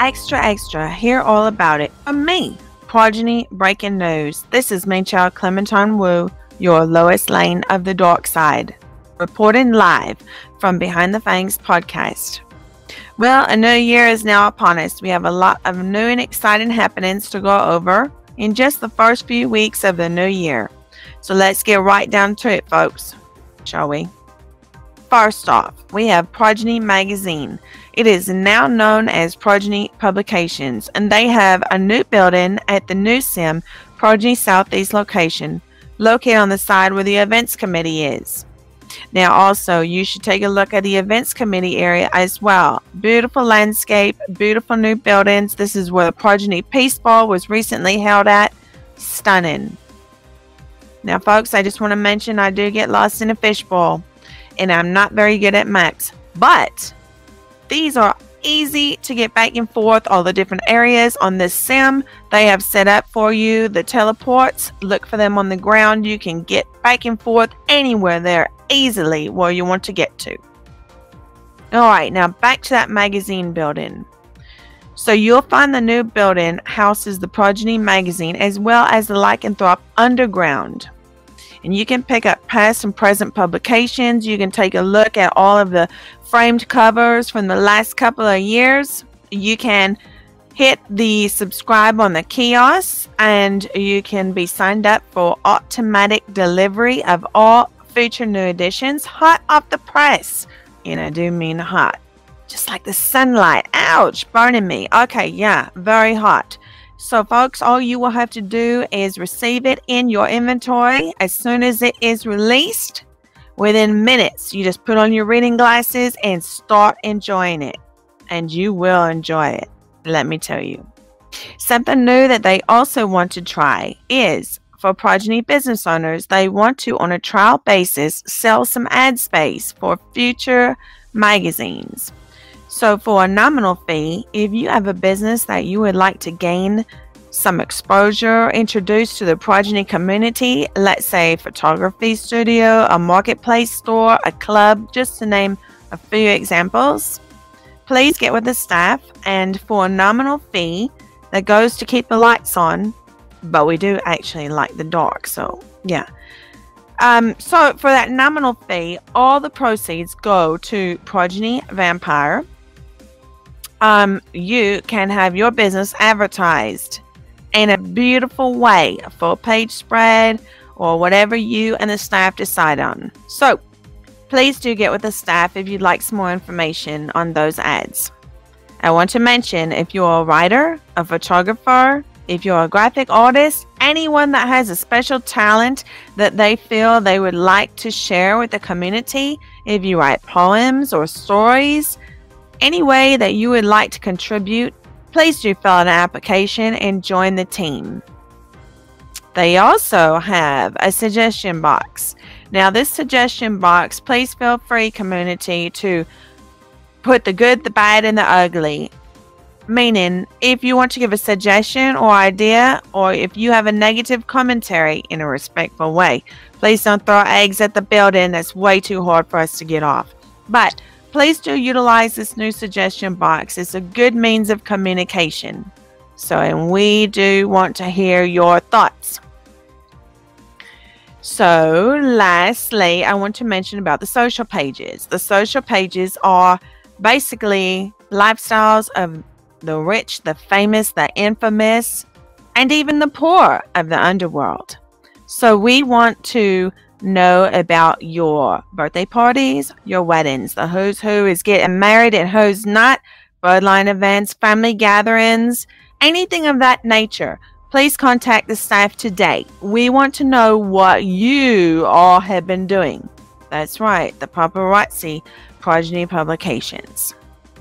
extra, hear all about it from me, Progeny Breaking News. This is Ming Xiao Clementine Wu, your Lois Lane of the Dark Side, reporting live from Behind the Fangs podcast. Well, a new year is now upon us. We have a lot of new and exciting happenings to go over in just the first few weeks of the new year. So let's get right down to it, folks, shall we? First off, we have Progeny Magazine. It is now known as Progeny Publications, and they have a new building at the new SIM Progeny Southeast location, located on the side where the events committee is. Now also, you should take a look at the events committee area as well. Beautiful landscape, beautiful new buildings. This is where the Progeny Peace Ball was recently held at. Stunning. Now folks, I just want to mention I do get lost in a fishbowl, and I'm not very good at maps, but these are easy to get back and forth. All the different areas on this sim they have set up for you, the teleports, look for them on the ground. You can get back and forth anywhere there easily where you want to get to. Alright, now back to that magazine building. So you'll find the new building houses the Progeny Magazine as well as the Lycanthrope Underground. And you can pick up past and present publications. You can take a look at all of the framed covers from the last couple of years. You can hit the subscribe on the kiosk, and you can be signed up for automatic delivery of all future new editions, hot off the press. And I do mean hot. Just like the sunlight. Ouch, burning me. Okay, yeah, very hot. So folks, all you will have to do is receive it in your inventory as soon as it is released. Within minutes, you just put on your reading glasses and start enjoying it. And you will enjoy it, let me tell you. Something new that they also want to try is, for Progeny business owners, they want to, on a trial basis, sell some ad space for future magazines. So for a nominal fee, if you have a business that you would like to gain some exposure, introduced to the Progeny community, let's say a photography studio, a marketplace store, a club, just to name a few examples, please get with the staff, and for a nominal fee that goes to keep the lights on, but we do actually like the dark, so yeah. So for that nominal fee, all the proceeds go to Progeny Vampire. You can have your business advertised in a beautiful way, a full page spread or whatever you and the staff decide on. So please do get with the staff if you'd like some more information on those ads. I want to mention, if you're a writer, a photographer, if you're a graphic artist, anyone that has a special talent that they feel they would like to share with the community, if you write poems or stories, any way that you would like to contribute, please do fill out an application and join the team. They also have a suggestion box. Now this suggestion box, please feel free, community, to put the good, the bad, and the ugly. Meaning, if you want to give a suggestion or idea, or if you have a negative commentary in a respectful way, please don't throw eggs at the building. That's way too hard for us to get off. But please do utilize this new suggestion box. It's a good means of communication. So, and we do want to hear your thoughts. So, lastly, I want to mention about the social pages. The social pages are basically lifestyles of the rich, the famous, the infamous, and even the poor of the underworld. So we want to know about your birthday parties, your weddings, the who's who is getting married and who's not, bloodline events, family gatherings, anything of that nature. Please contact the staff today. We want to know what you all have been doing. That's right, the paparazzi Progeny Publications.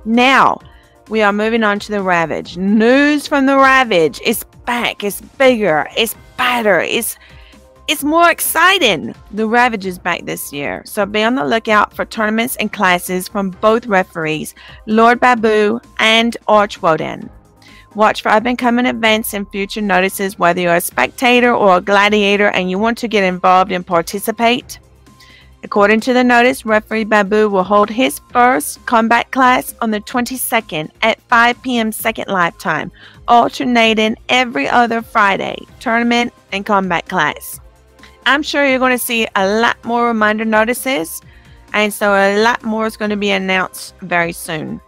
Now, we are moving on to the Ravage. News from the Ravage. It's back. It's bigger. It's better. It's more exciting. The Ravage is back this year. So be on the lookout for tournaments and classes from both referees, Lord Babu and Archwoden. Watch for up-and-coming events and future notices, whether you're a spectator or a gladiator and you want to get involved and participate. According to the notice, referee Babu will hold his first combat class on the 22nd at 5 p.m. second life time, alternating every other Friday, tournament and combat class. I'm sure you're going to see a lot more reminder notices, and so a lot more is going to be announced very soon.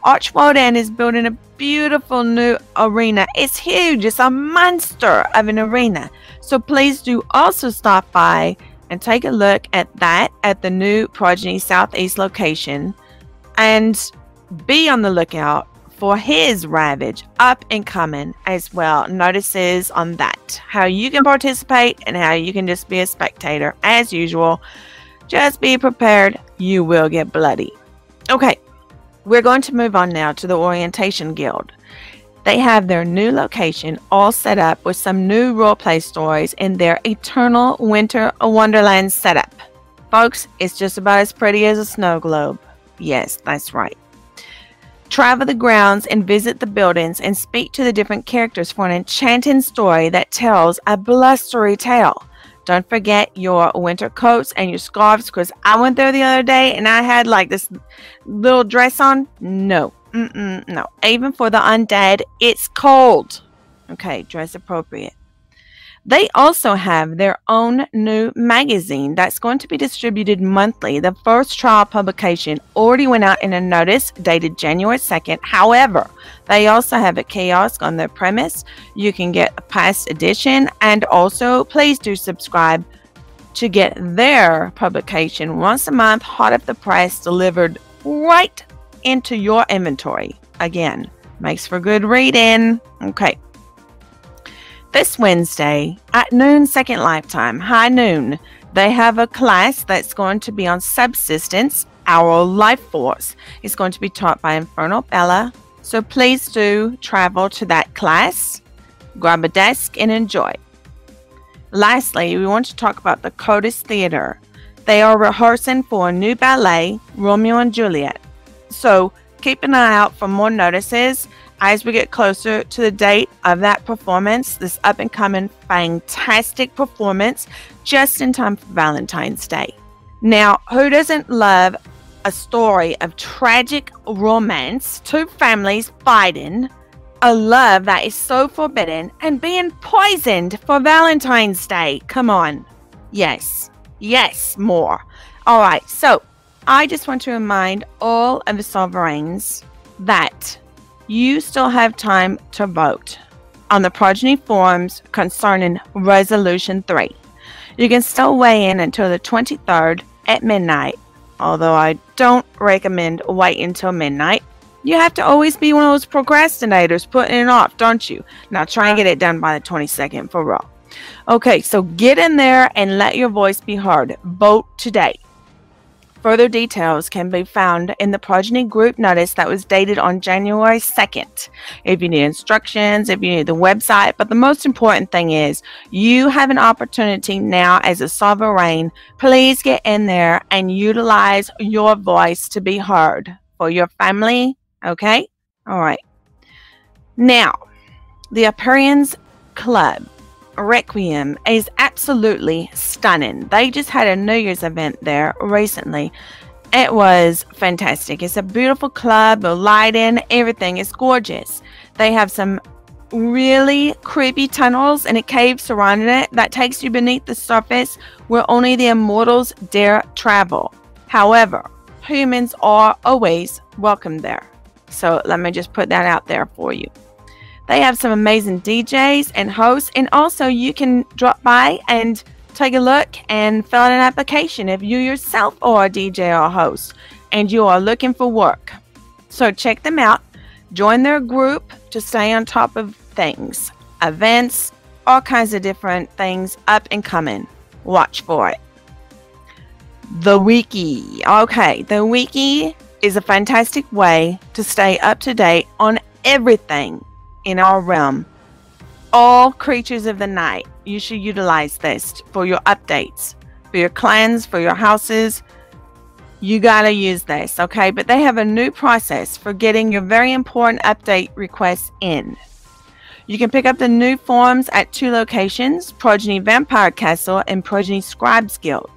Archwodan is building a beautiful new arena. It's huge. It's a monster of an arena. So please do also stop by and take a look at that at the new Progeny Southeast location, and be on the lookout for his Ravage up and coming as well. Notices on that, how you can participate and how you can just be a spectator as usual. Just be prepared, you will get bloody. Okay, we're going to move on now to the Orientation Guild. They have their new location all set up with some new roleplay stories in their Eternal Winter Wonderland setup. Folks, it's just about as pretty as a snow globe. Yes, that's right. Travel the grounds and visit the buildings and speak to the different characters for an enchanting story that tells a blustery tale. Don't forget your winter coats and your scarves, because I went there the other day and I had like this little dress on. No. No. Even for the undead, it's cold. Okay, dress appropriate. They also have their own new magazine that's going to be distributed monthly. The first trial publication already went out in a notice dated January 2nd. However, they also have a kiosk on their premise. You can get a past edition, and also please do subscribe to get their publication once a month, hot off the press, delivered right into your inventory. Again, makes for good reading. Okay. This Wednesday at noon second lifetime, high noon, they have a class that's going to be on subsistence, our life force. It's going to be taught by Infernal Bella. So please do travel to that class, grab a desk and enjoy. Lastly, we want to talk about the Codis Theater. They are rehearsing for a new ballet, Romeo and Juliet. So keep an eye out for more notices as we get closer to the date of that performance, this up and coming fantastic performance, just in time for Valentine's Day. Now, who doesn't love a story of tragic romance, two families fighting, a love that is so forbidden, and being poisoned for Valentine's Day? Come on. Yes, more. All right, so I just want to remind all of the sovereigns that you still have time to vote on the Progeny forums concerning Resolution 3. You can still weigh in until the 23rd at midnight, although I don't recommend waiting until midnight. You have to always be one of those procrastinators putting it off, don't you? Now try and get it done by the 22nd for real. Okay, so get in there and let your voice be heard. Vote today. Further details can be found in the Progeny group notice that was dated on January 2nd. If you need instructions, if you need the website, but the most important thing is you have an opportunity now as a sovereign. Please get in there and utilize your voice to be heard for your family. Okay? All right. Now, the Aphelion Club Requiem is absolutely stunning. They just had a New Year's event there recently. It was fantastic. It's a beautiful club, the lighting, everything is gorgeous. They have some really creepy tunnels and a cave surrounding it that takes you beneath the surface where only the immortals dare travel. However, humans are always welcome there. So let me just put that out there for you. They have some amazing DJs and hosts, and also you can drop by and take a look and fill out an application if you yourself are a DJ or a host and you are looking for work. So check them out. Join their group to stay on top of things, events, all kinds of different things up and coming. Watch for it. The Wiki. Okay, the Wiki is a fantastic way to stay up to date on everything in our realm. All creatures of the night, you should utilize this for your updates, for your clans, for your houses. You gotta use this, okay? But they have a new process for getting your very important update requests in. You can pick up the new forms at two locations, Progeny Vampire Castle and Progeny Scribes Guild.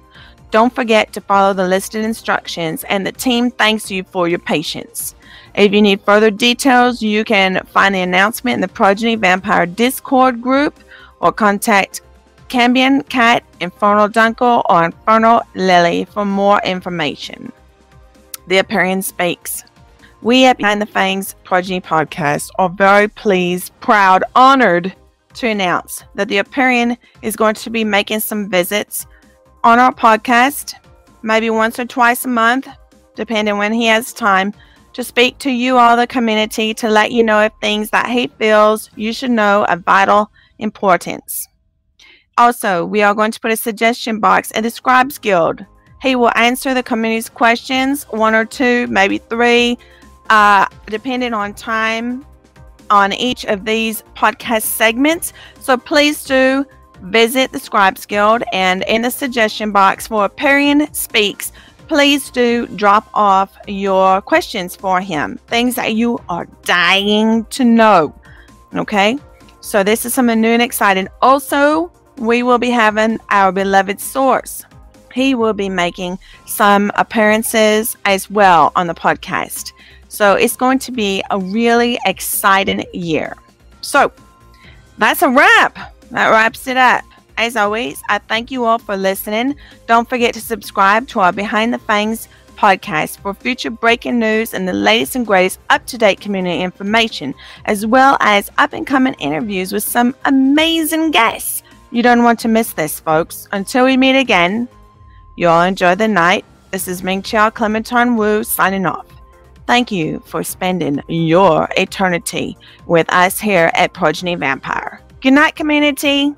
Don't forget to follow the listed instructions, and the team thanks you for your patience. If you need further details, you can find the announcement in the Progeny Vampire Discord group, or contact Cambion Cat, Infernal Dunkel, or Infernal Lily for more information. The Aphelion Speaks. We at Behind the Fangs Progeny Podcast are very pleased, proud, honored to announce that the Aphelion is going to be making some visits on our podcast, maybe once or twice a month, depending when he has time, to speak to you all, the community, to let you know of things that he feels you should know of vital importance. Also, we are going to put a suggestion box in the Scribes Guild. He will answer the community's questions, 1 or 2, maybe 3, depending on time on each of these podcast segments. So please do visit the Scribes Guild, and in the suggestion box for Aphelion Speaks, please do drop off your questions for him, things that you are dying to know. Okay, so this is something new and exciting. Also, we will be having our beloved source. He will be making some appearances as well on the podcast. So it's going to be a really exciting year. So that's a wrap. That wraps it up. As always, I thank you all for listening. Don't forget to subscribe to our Behind the Fangs podcast for future breaking news and the latest and greatest up-to-date community information, as well as up-and-coming interviews with some amazing guests. You don't want to miss this, folks. Until we meet again, you all enjoy the night. This is Ming, Xiao, Clementine Wu signing off. Thank you for spending your eternity with us here at Progeny Vampire. Good night, community.